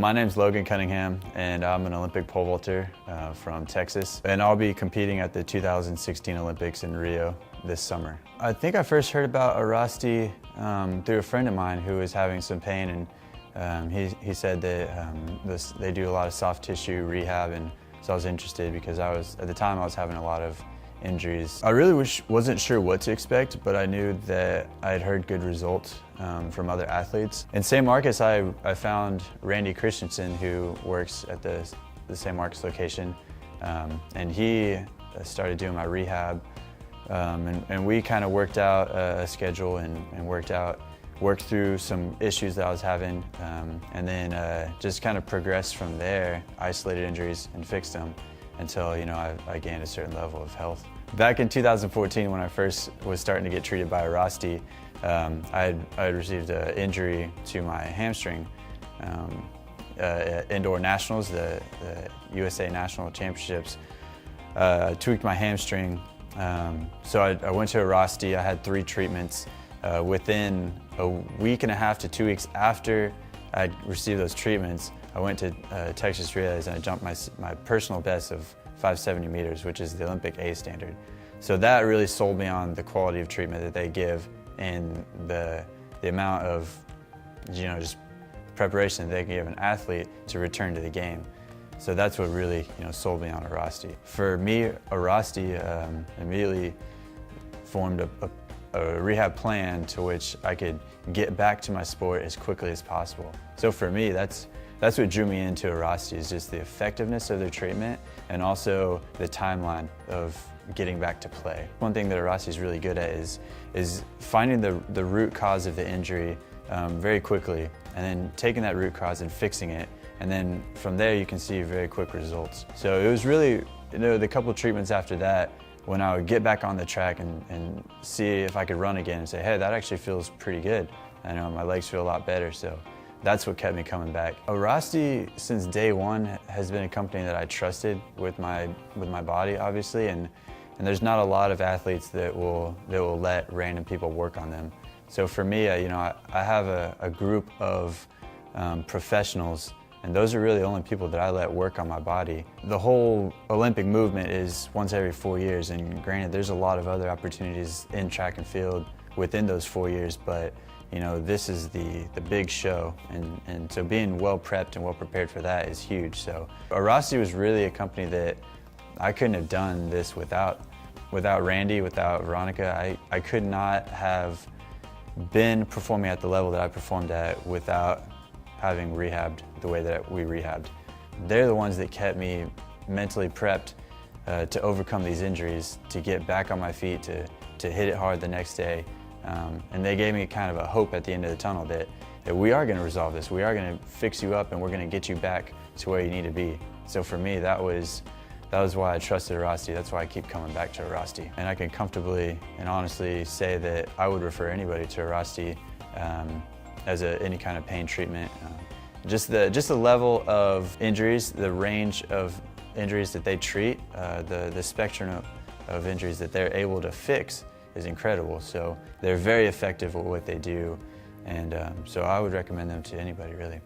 My name's Logan Cunningham, and I'm an Olympic pole vaulter from Texas. And I'll be competing at the 2016 Olympics in Rio this summer. I think I first heard about Airrosti through a friend of mine who was having some pain, and he said that they do a lot of soft tissue rehab, and so I was interested because at the time I was having a lot of injuries. I really wasn't sure what to expect, but I knew that I had heard good results from other athletes. In St. Marcus, I found Randy Christensen, who works at the St. Marcus location, and he started doing my rehab, and we kind of worked out a schedule and worked through some issues that I was having, and then just kind of progressed from there, isolated injuries and fixed them until I gained a certain level of health. Back in 2014, when I first was starting to get treated by Airrosti, I had received an injury to my hamstring at indoor nationals, the USA National Championships. I tweaked my hamstring, so I went to Airrosti. I had 3 treatments. Within a week and a half to 2 weeks after I received those treatments, I went to Texas Relays and I jumped my personal best of 570 meters, which is the Olympic A standard. So that really sold me on the quality of treatment that they give and the amount of just preparation that they can give an athlete to return to the game. So that's what really sold me on Airrosti. For me, Airrosti immediately formed a rehab plan to which I could get back to my sport as quickly as possible. So for me, that's what drew me into Airrosti, is just the effectiveness of their treatment and also the timeline of getting back to play. One thing that Airrosti is really good at is finding the root cause of the injury very quickly, and then taking that root cause and fixing it, and then from there you can see very quick results. So it was really, the couple of treatments after that, when I would get back on the track and see if I could run again and say, hey, that actually feels pretty good. I know my legs feel a lot better, so that's what kept me coming back. Airrosti, since day one, has been a company that I trusted with my body, obviously, and there's not a lot of athletes that will let random people work on them. So for me, I have a group of professionals, and those are really the only people that I let work on my body. The whole Olympic movement is once every 4 years, and granted, there's a lot of other opportunities in track and field within those 4 years, but this is the big show, and so being well prepped and well prepared for that is huge. So Airrosti was really a company that I couldn't have done this without Randy, without Veronica. I could not have been performing at the level that I performed at without having rehabbed the way that we rehabbed. They're the ones that kept me mentally prepped to overcome these injuries, to get back on my feet, to hit it hard the next day. And they gave me kind of a hope at the end of the tunnel that we are going to resolve this. We are going to fix you up, and we're going to get you back to where you need to be. So for me, that was why I trusted Airrosti. That's why I keep coming back to Airrosti. And I can comfortably and honestly say that I would refer anybody to Airrosti as any kind of pain treatment. Just the level of injuries, the range of injuries that they treat, the spectrum of injuries that they're able to fix is incredible. So they're very effective at what they do, and so I would recommend them to anybody, really.